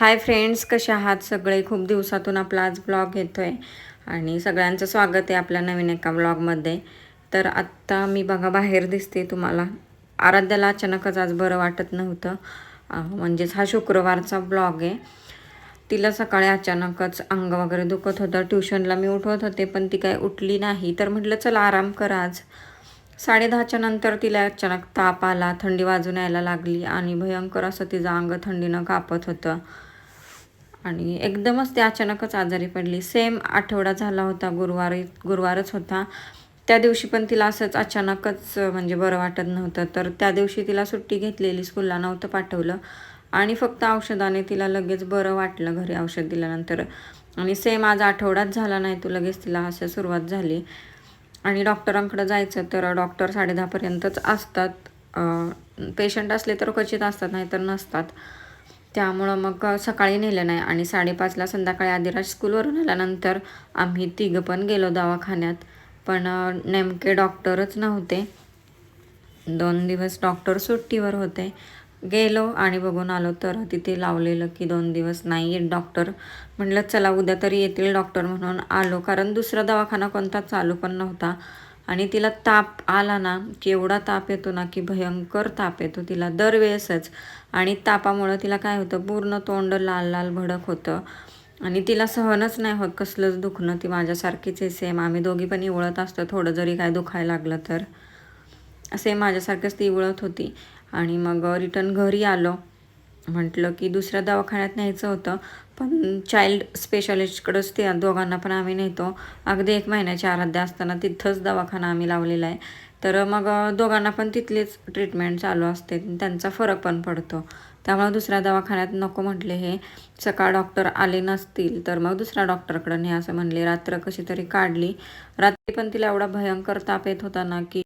Hi friends, कसे आहात सगळे? खूप दिवसातून आपला आज ब्लॉग येतो आहे आणि सगळ्यांचं स्वागत आहे आपल्या नवीन एका ब्लॉगमध्ये. तर आत्ता मी बघा बाहेर दिसते तुम्हाला. आराध्याला अचानकच आज बरं वाटत नव्हतं, म्हणजेच हा शुक्रवारचा ब्लॉग आहे. तिला सकाळी अचानकच अंग वगैरे दुखत होतं. ट्युशनला मी उठवत होते पण ती काय उठली नाही. तर म्हटलं चला आराम करा आज. 10:30च्या नंतर तिला अचानक ताप आला, थंडी वाजून यायला लागली आणि भयंकर असं तिचं अंग थंडीनं कापत होतं आणि एकदमच ते अचानकच आजारी पडली. सेम आठवडा झाला होता, गुरुवारच होता. त्या दिवशी पण तिला असंच अचानकच म्हणजे बरं वाटत नव्हतं. तर त्या दिवशी तिला सुट्टी घेतलेली, स्कूलला नव्हतं पाठवलं आणि फक्त औषधाने तिला लगेच बरं वाटलं घरी औषध दिल्यानंतर. आणि सेम आज आठवडाच झाला नाही तो लगेच तिला असं सुरुवात झाली. आणि डॉक्टरांकडे जायचं तर डॉक्टर 10:30पर्यंतच असतात. पेशंट असले तर क्वचित असतात, नाहीतर नसतात. त्यामुळं मग सकाळी नेलं नाही आणि 5:30ला संध्याकाळी आदिराज स्कूलवरून आल्यानंतर आम्ही तिघं पण गेलो दवाखान्यात. पण नेमके डॉक्टरच नव्हते. 2 दिवस डॉक्टर सुट्टीवर होते. गेलो आणि बघून आलो तर तिथे लावलेलं की 2 दिवस नाही आहेत डॉक्टर. म्हटलं चला उद्या तरी येतील डॉक्टर म्हणून आलो, कारण दुसरा दवाखाना कोणता चालू पण नव्हता. आणि तिला ताप आला ना की एवढा ताप येतो ना की भयंकर ताप येतो तिला दरवेळेसच. आणि तापामुळं तिला काय होतं, पूर्ण तोंड लाल लाल भडक होतं आणि तिला सहनच नाही होत कसलंच दुखणं. ती माझ्यासारखीच आहे सेम. आम्ही दोघी पण इवळत असतो थोडं जरी काय दुखायला लागलं तर. सेम माझ्यासारखंच ती इवळत होती. आणि मग रिटर्न घरी आलो. म्हटलं की दुसऱ्या दवाखान्यात न्यायचं होतं, पण चाइल्ड स्पेशालिस्टकडेच ते दोघांना पण आम्ही नेतो. अगदी 1 महिन्याची आराध्या असताना तिथंच दवाखाना आम्ही लावलेला आहे. तर मग दोघांना पण तिथलीच ट्रीटमेंट चालू असते, त्यांचा फरक पण पडतो. त्यामुळे दुसऱ्या दवाखान्यात नको म्हटले. हे सकाळ डॉक्टर आले नसतील तर मग दुसऱ्या डॉक्टरकडे नाही असं म्हणले. रात्र कशी तरी काढली. रात्री पण तिला एवढा भयंकर ताप येत होता ना की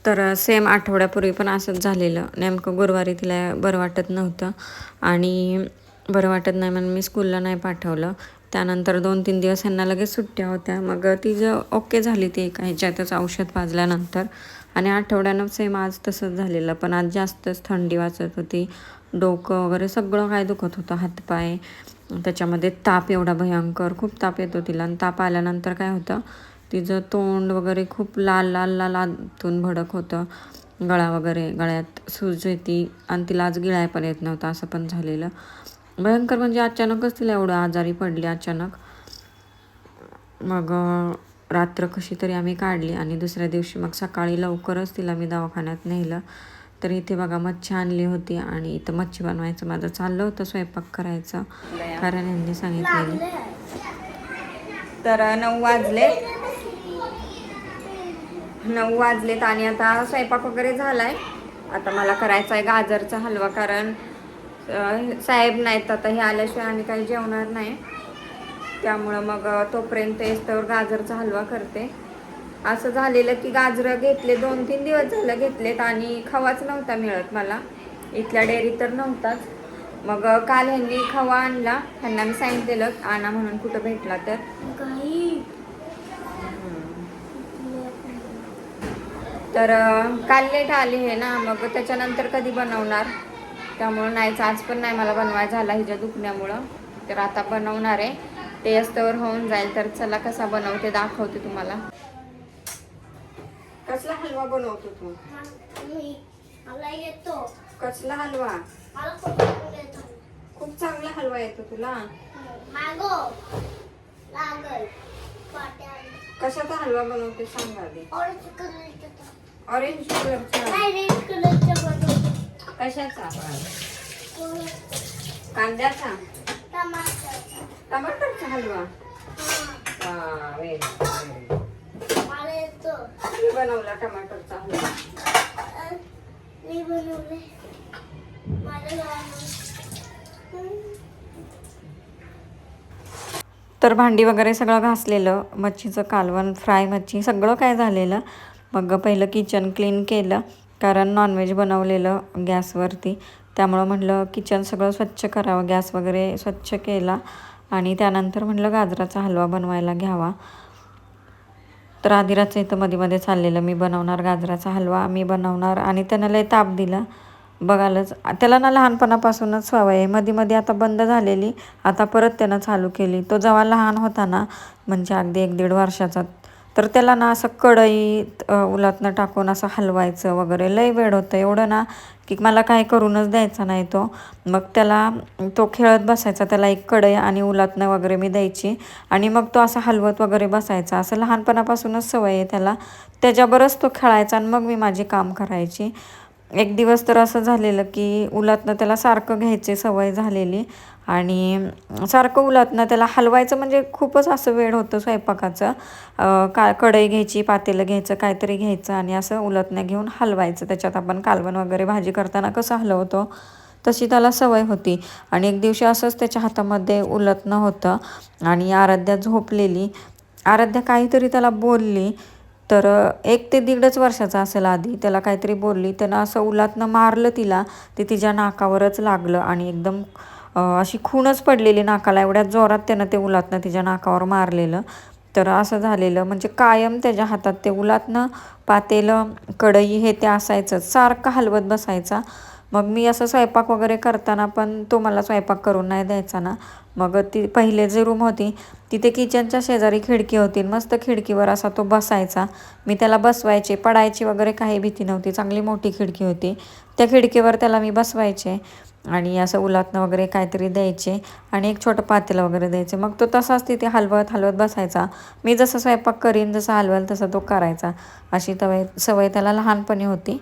तर सेम आठवड्यापूर्वी पण असंच झालेलं. नेमकं गुरुवारी तिला बरं वाटत नव्हतं आणि बरं वाटत नाही म्हणून मी स्कूलला नाही पाठवलं. त्यानंतर 2-3 दिवस ह्यांना लगेच सुट्ट्या होत्या. मग तिचं ओके झाली ती एका ह्याच्यातच औषध पाजल्यानंतर. आणि आठवड्यानं सेम आज तसंच झालेलं. पण आज जास्तच थंडी वाजत होती, डोकं वगैरे सगळं काय दुखत होतं, हातपाय. त्याच्यामध्ये ताप एवढा भयंकर, खूप ताप येतो तिला. आणि ताप आल्यानंतर काय होतं, तिचं तोंड वगैरे खूप लाल लाल लाल आतून भडक होतं. गळा वगैरे, गळ्यात सूज येते आणि तिला आज गिळाय पण येत नव्हतं, असं पण झालेलं. भयंकर म्हणजे अचानकच तिला एवढं आजारी पडली अचानक. मग रात्र कशी तरी आम्ही काढली आणि दुसऱ्या दिवशी मग सकाळी लवकरच तिला मी दवाखान्यात नेलं. तर इथे बघा मच्छी आणली होती आणि इथं मच्छी बनवायचं माझं चाललं होतं, स्वयंपाक करायचं, कारण यांनी सांगितलेली. तर 9 वाजलेत आणि आता स्वयंपाक वगैरे झालाय. आता मला करायचा आहे गाजरचा हलवा, कारण साहेब नाहीत आता, हे आल्याशिवाय आम्ही काही जेवणार नाही. त्यामुळं मग तोपर्यंत तर गाजरचा हलवा करते. असं झालेलं की गाजरं घेतले, 2-3 दिवस झालं घेतलेत आणि खवाच नव्हता मिळत मला. इथल्या डेअरीत तर नव्हताच. मग काल ह्यांनी खवा आणला. ह्यांना मी सांगितलेलं आणा म्हणून कुठं भेटला तर. तर काल लेट आले हे ना, मग त्याच्यानंतर कधी बनवणार. त्यामुळं नाहीच, आज पण नाही मला बनवायचा झाला हिच्या दुखण्यामुळं. तर आता बनवणार आहे, टेस्टवर होऊन जाईल. तर चला कसा बनवते दाखवते तुम्हाला. कसला हलवा बनवतो तू? कसला हलवा? खूप चांगला हलवा येतो तुला. कशाचा हलवा बनवते सांग आधी. ऑरेंज कलरचा. कशाचा? कांद्याचा? टमाटरचा हलवा. मी बनवला टमाटरचा हलवा. तर भांडी वगैरे सगळं घासलेलं, मच्छीचं कालवण, फ्राय मच्छी सगळं काय झालेलं. मग पहिलं किचन क्लीन केलं, कारण नॉनव्हेज बनवलेलं गॅसवरती, त्यामुळं म्हटलं किचन सगळं स्वच्छ करावं. गॅस वगैरे स्वच्छ केला आणि त्यानंतर म्हटलं गाजराचा हलवा बनवायला घ्यावा. तर आदिराचं इथं मध्ये चाललेलं, मी बनवणार गाजराचा हलवा, मी बनवणार. आणि त्यानं लय ताप दिला. बघालच त्याला ना लहानपणापासूनच सवय आहे. मध्ये आता बंद झालेली, आता परत त्यानं चालू केली. तो जेव्हा लहान होता ना, म्हणजे अगदी 1-1.5 वर्षाचा, तर त्याला ना असं कढईत उलथनं टाकून असं हलवायचं वगैरे लय वेळ होतं. एवढं ना की मला काय करूनच द्यायचा नाही तो. मग त्याला तो खेळत बसायचा. त्याला एक कढई आणि उलथनं वगैरे मी द्यायची आणि मग तो असा हलवत वगैरे बसायचा. असं लहानपणापासूनच सवय आहे त्याला. त्याच्याबरोबरच तो खेळायचा आणि मग मी माझे काम करायची. एक दिवस तर असं झालेलं की उलथनं त्याला सारखं घ्यायची सवय झालेली आणि सारखं उलथनं त्याला हलवायचं, म्हणजे खूपच असं वेळ होतं स्वयंपाकाचं. कढई घ्यायची, पातेलं घ्यायचं, काहीतरी घ्यायचं आणि असं उलथनं घेऊन हलवायचं. त्याच्यात आपण कालवण वगैरे भाजी करताना कसं हलवतो तशी त्याला सवय होती. आणि एक दिवशी असंच त्याच्या हातामध्ये उलथनं होतं आणि आराध्या झोपलेली. आराध्या काहीतरी त्याला बोलली, तर 1 ते 1.5 वर्षाचा असेल आधी. त्याला काहीतरी बोलली, त्यानं असं उलथनं मारलं तिला. ते तिच्या नाकावरच लागलं आणि एकदम अशी खूनच पडलेली नाकाला. एवढ्या जोरात त्यानं ते उलथनं तिच्या नाकावर मारलेलं. तर असं झालेलं, म्हणजे कायम त्याच्या हातात ते उलथनं, पातेलं, कढई हे ते असायचंच. सारखं हलवत बसायचा. मग मी असं स्वयंपाक वगैरे करताना पण तो मला स्वयंपाक करून नाही द्यायचा ना. मग ती पहिले जे रूम होती तिथे किचनच्या शेजारी खिडकी होती. मस्त खिडकीवर असा तो बसायचा. मी त्याला बसवायचे, पडायची वगैरे काही भीती नव्हती. चांगली मोठी खिडकी होती. त्या खिडकीवर त्याला मी बसवायचे आणि असं उलथनं वगैरे काहीतरी द्यायचे आणि एक छोटं पातेलं वगैरे द्यायचे. मग तो तसाच तिथे हलवत बसायचा. मी जसं स्वयंपाक करीन, जसं हलवेल तसं तो करायचा. अशी सवय त्याला लहानपणी होती.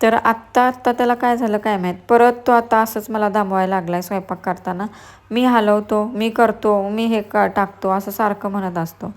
तर आत्ता त्याला काय झालं काय माहीत, परत तो आता असंच मला दमवायला लागला आहे स्वयंपाक करताना. मी हलवतो, मी करतो, मी हे टाकतो, असं सारखं म्हणत असतो.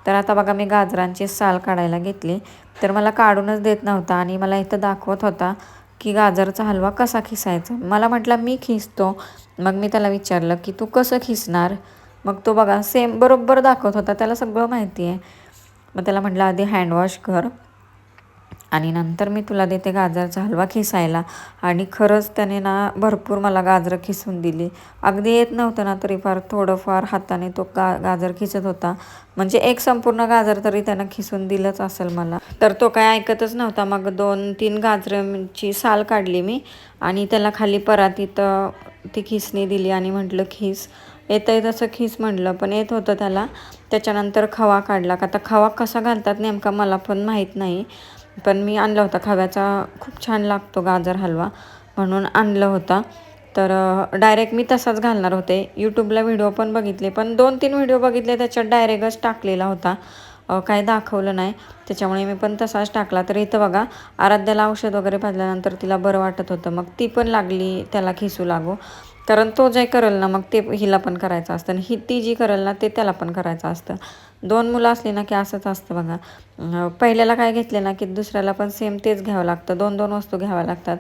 तर आता बघा मी गाजरांची साल काढायला घेतली, तर मला काढूनच देत नव्हता आणि मला इथं दाखवत होता की गाजरचा हलवा कसा खिसायचा. मला म्हटलं मी खिसतो. मग मी त्याला विचारलं की तू कसं खिसणार. मग तो बघा सेम बरोबर दाखवत होता, त्याला सगळं माहिती आहे. मग त्याला म्हटलं आधी हँडवॉश कर आणि नंतर मी तुला देते गाजरचा हलवा खिसायला. आणि खरंच त्याने ना भरपूर मला गाजरं खिसून दिली. अगदी येत नव्हतं ना, तरी फार थोडंफार हाताने तो गाजर खिसत होता. म्हणजे एक संपूर्ण गाजर तरी त्यानं खिसून दिलंच असेल मला. तर तो काय ऐकतच नव्हता. मग 2-3 गाजरांची साल काढली मी आणि त्याला खाली परातीत ती खिसणी दिली आणि म्हटलं खिस, येतंय तसं खिस म्हटलं. पण येत होतं त्याला. त्याच्यानंतर खवा काढला. आता खवा कसा घालतात नेमका मला पण माहीत नाही, पण मी आणला होता खव्याचा. खूप छान लागतो गाजर हलवा म्हणून आणलं होता. तर डायरेक्ट मी तसाच घालणार होते. यूट्यूबला व्हिडिओ पण बघितले, पण 2-3 व्हिडिओ बघितले, त्याच्यात डायरेक्टच टाकलेला होता, काही दाखवलं नाही. त्याच्यामुळे मी पण तसाच टाकला. तर इथं बघा आराध्याला औषध वगैरे पाजल्यानंतर तिला बरं वाटत होतं. मग ती पण लागली त्याला खिसू लागू. कारण तो जे करेल ना मग ते हिला पण करायचं असतं आणि ती जी करेल ना ते त्याला पण करायचं असतं. 2 मुलं असली ना की असंच असतं बघा. पहिल्याला काय घेतले ना की दुसऱ्याला पण सेम तेच घ्यावं लागतं. 2-2 वस्तू घ्याव्या लागतात.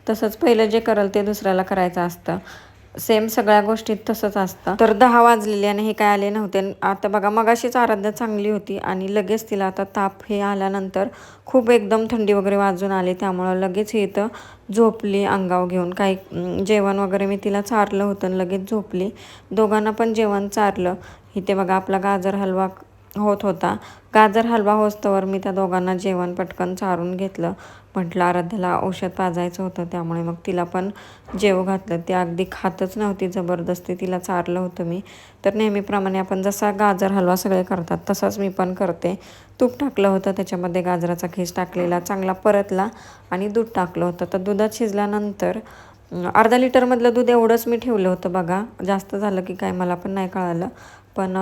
तसंच पहिलं जे करेल ते दुसऱ्याला करायचं असतं. सेम सगळ्या गोष्टीत तसंच असतं. तर 10 वाजलेले आणि हे काय आले नव्हते. आता बघा मगाशीच आराध्या चांगली होती आणि लगेच तिला आता ताप हे आल्यानंतर खूप एकदम थंडी वगैरे वाजून आली. त्यामुळं लगेच हे इथं झोपली अंगावर घेऊन. काही जेवण वगैरे मी तिला चारलं होतं आणि लगेच झोपली. दोघांना पण जेवण चारलं. इथे बघा आपला गाजर हलवा होत होता. गाजर हलवा होस्तवर मी त्या दोघांना जेवण पटकन चारून घेतलं. म्हटलं आराध्याला औषध पाजायचं होतं, त्यामुळे मग तिला पण जेवू घातलं. ती अगदी खातच नव्हती, जबरदस्ती तिला चारलं होतं मी. तर नेहमीप्रमाणे आपण जसा गाजर हलवा सगळे करतात तसाच मी पण करते. तूप टाकलं होतं, त्याच्यामध्ये गाजराचा खीस टाकलेला, चांगला परतला आणि दूध टाकलं होतं. तर दुधात शिजल्यानंतर अर्धा लिटरमधलं दूध एवढंच मी ठेवलं होतं बघा. जास्त झालं की काय मला पण नाही कळालं, पण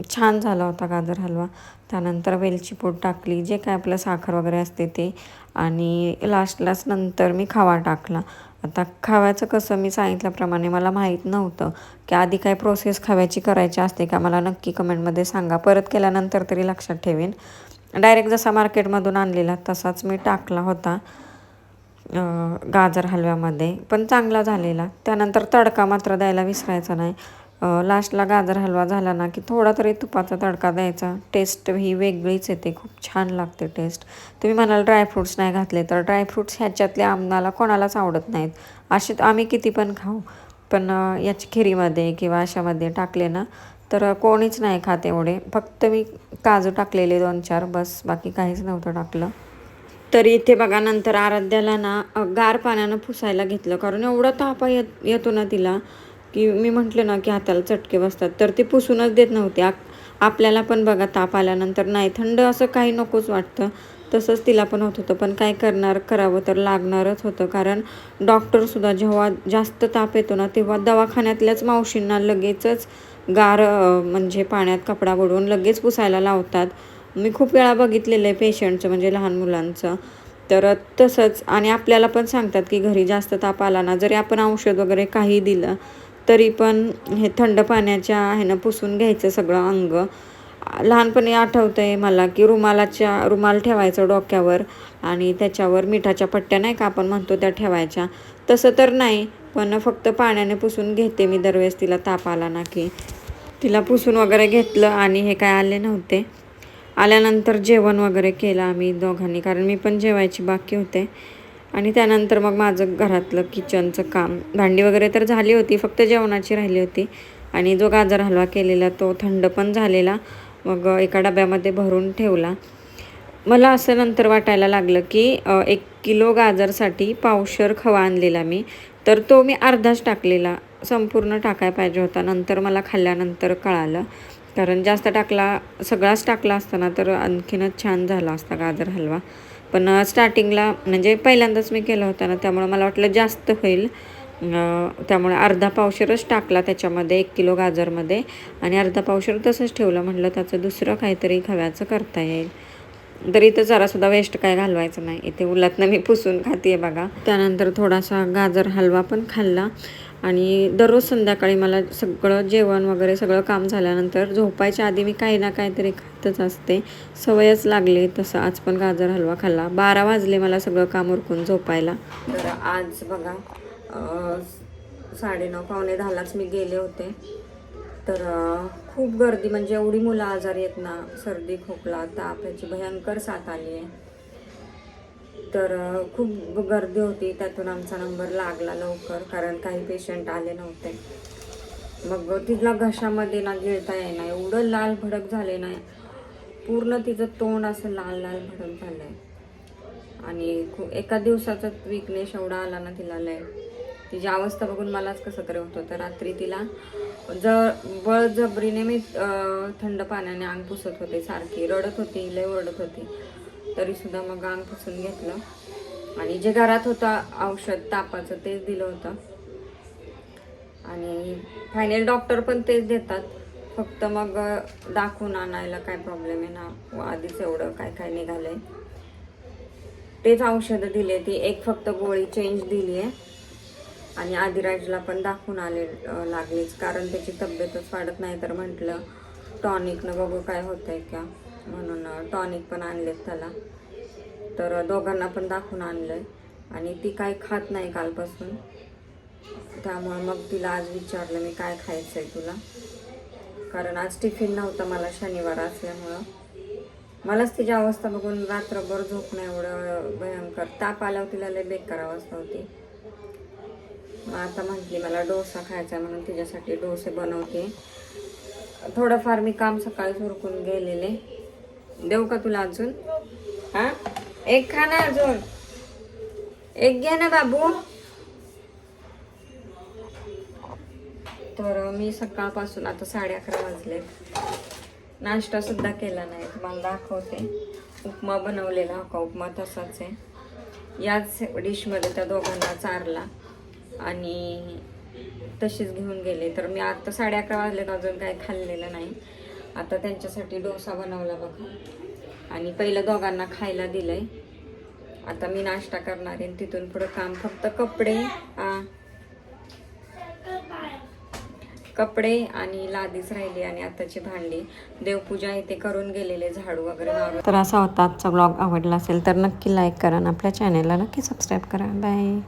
छान झाला होता गाजर हलवा. त्यानंतर वेलची पूड टाकली, जे काय आपलं साखर वगैरे असते ते, आणि लास्ट नंतर मी खवा टाकला. आता खव्याचं कसं मी सांगितल्याप्रमाणे मला माहीत नव्हतं की आधी काय प्रोसेस खव्याची करायची असते का. मला नक्की कमेंटमध्ये सांगा, परत केल्यानंतर तरी लक्षात ठेवीन. डायरेक्ट जसा मार्केटमधून आणलेला तसाच मी टाकला होता गाजर हलव्यामध्ये, पण चांगला झालेला. त्यानंतर तडका मात्र द्यायला विसरायचा नाही. लास्टला गाजर हलवा झाला ना की थोडा तरी तुपाचा तडका द्यायचा. टेस्ट ही वेगळीच येते, खूप छान लागते टेस्ट. तुम्ही म्हणाल ड्रायफ्रूट्स नाही घातले, तर ड्रायफ्रूट्स ह्याच्यातले आम्हाला कोणालाच आवडत नाहीत. असे आम्ही किती पण खाऊ, पण याची खिरीमध्ये किंवा अशामध्ये टाकले ना तर कोणीच नाही खात एवढे. फक्त मी काजू टाकलेले 2-4 बस, बाकी काहीच नव्हतं टाकलं. तरी इथे बघा नंतर आराध्याला ना गार पाण्यानं पुसायला घेतलं, कारण एवढा ताप येतो ना तिला की मी म्हटलं ना की हाताला चटके बसतात, तर ती पुसूनच देत नव्हती. आपल्याला पण बघा ताप आल्यानंतर नाही थंड असं काही नकोच वाटतं, तसंच तिला पण होत होतं. पण काय करणार, करावं तर लागणारच होतं. कारण डॉक्टरसुद्धा जेव्हा जास्त ताप येतो ना तेव्हा दवाखान्यातल्याच मावशींना लगेचच गार म्हणजे पाण्यात कपडा बुडवून लगेच पुसायला लावतात. मी खूप वेळा बघितलेलं आहे पेशंटचं, म्हणजे लहान मुलांचं. तर तसंच, आणि आपल्याला पण सांगतात की घरी जास्त ताप आला ना, जरी आपण औषध वगैरे काही दिलं तरी पण हे थंड पाण्याच्या ह्यानं पुसून घ्यायचं सगळं अंग. लहानपणी आठवतं आहे मला की रुमाल ठेवायचं डोक्यावर आणि त्याच्यावर मिठाच्या पट्ट्या नाही का आपण म्हणतो त्या ठेवायच्या. तसं तर नाही, पण फक्त पाण्याने पुसून घेते मी दरवेळेस तिला ताप आला ना की. तिला पुसून वगैरे घेतलं आणि हे काय आले नव्हते. आल्यानंतर जेवण वगैरे केलं आम्ही दोघांनी, कारण मी पण जेवायची बाकी होते. आणि त्यानंतर मग माझं घरातलं किचनचं काम, भांडी वगैरे तर झाली होती, फक्त जेवणाची राहिली होती. आणि जो गाजर हलवा केलेला तो थंड पण झालेला, मग एका डब्यामध्ये भरून ठेवला. मला असं नंतर वाटायला लागलं की 1 किलो गाजरसाठी पावशर खवा आणलेला मी, तर तो मी अर्धाच टाकलेला, संपूर्ण टाकायला पाहिजे होता. नंतर मला खाल्ल्यानंतर कळालं, कारण जास्त टाकला, सगळाच टाकला असताना तर आणखीनच छान झाला असता गाजर हलवा. पण स्टार्टिंगला म्हणजे पहिल्यांदाच मी केलं होतं ना, त्यामुळे मला वाटलं जास्त होईल, त्यामुळे अर्धा पावशरच टाकला त्याच्यामध्ये 1 किलो गाजरमध्ये, आणि अर्धा पावशर तसंच ठेवलं. म्हटलं त्याचं दुसरं काहीतरी खव्याचं करता येईल. तर इथं जरासुद्धा वेस्ट काय घालवायचं नाही. इथे उलटनं मी पुसून खाते बघा. त्यानंतर थोडासा गाजर हलवा पण खाल्ला. आणि दररोज संध्याकाळी मला सगळं जेवण वगैरे सगळं काम झाल्यानंतर झोपायच्या आधी मी काही ना काहीतरी खातच असते, सवयच लागली. तसं आज पण गाजर हलवा खाल्ला. 12 वाजले मला सगळं काम उरकून झोपायला. तर आज बघा 9:30 पावणे 10लाच मी गेले होते. तर खूप गर्दी, म्हणजे एवढी मुलं आजारी आहेत ना, सर्दी खोकला ताप याची भयंकर साथ आली आहे. तर खूप गर्दी होती. त्यातून आमचा नंबर लागला लवकर, कारण काही पेशंट आले नव्हते. मग तिला घशामध्ये ना गिळता येईना, एवढं लाल भडक झाले ना, पूर्ण तिचं तोंड असं लाल लाल भडक झालं आहे. आणि एका दिवसाचा विकनेस एवढा आला ना तिला लय. तिची अवस्था बघून मलाच कसं तरी होत होतं. रात्री तिला बळजबरीने मी थंड पाण्याने अंग पुसत होते, सारखी रडत होती, लय ओरडत होती. तरीसुद्धा मग अंग पुसून घेतलं, आणि जे घरात होतं औषध तापाचं तेच दिलं होतं. आणि फायनल डॉक्टर पण तेच देतात, फक्त मग दाखवून आणायला काय प्रॉब्लेम आहे ना, आधीच एवढं काय काय निघालंय. तेच औषधं दिले, ती एक फक्त गोळी चेंज दिली आहे. आणि आदिराजला पण दाखवून लागलीच, कारण त्याची तब्येतच वाढत नाही. तर म्हटलं टॉनिकनं बघू काय होतंय का, म्हणून टॉनिक पण आणलेत त्याला. तर दोघांना पण दाखवून आणलंय. आणि ती काय खात नाही कालपासून, त्यामुळे मग तिला आज विचारलं मी काय खायचं आहे तुला, कारण आज टिफिन नव्हता मला, शनिवार असल्यामुळं. मलाच तिची अवस्था बघून रात्रभर झोपणं एवढं भयंकर, ताप आल्यावर तिला लय बेकार अवस्था होती. मग आता म्हटली मला डोसा खायचा, म्हणून तिच्यासाठी डोसे बनवते. थोडंफार मी काम सकाळीच उरकून गेलेले. देऊ का तुला अजून? हा, एक खा ना, अजून एक घे ना बाबू. तर मी सकाळपासून आता 11:30 वाजले, नाश्ता सुद्धा केला नाही. तुम्हाला दाखवते. उपमा बनवलेला, का उपमा तसाच आहे. याच डिशमध्ये त्या दोघांना चारला आणि तशीच घेऊन गेले. तर मी आता 11:30 वाजले, अजून काही खाल्लेलं नाही. आता त्यांच्यासाठी डोसा बनवला बघा, आणि पहिलं दोघांना खायला दिलंय. आता मी नाश्ता करणार आहे, तिथून पुढं काम फक्त कपडे आणि लादीच राहिली आणि आताची भांडी, देवपूजा इथे करून गेलेले, झाडू वगैरे मारून. तर असा होता आजचा ब्लॉग. आवडला असेल तर नक्की लाईक करा आणि आपल्या चॅनेलला नक्की सबस्क्राईब करा. बाय.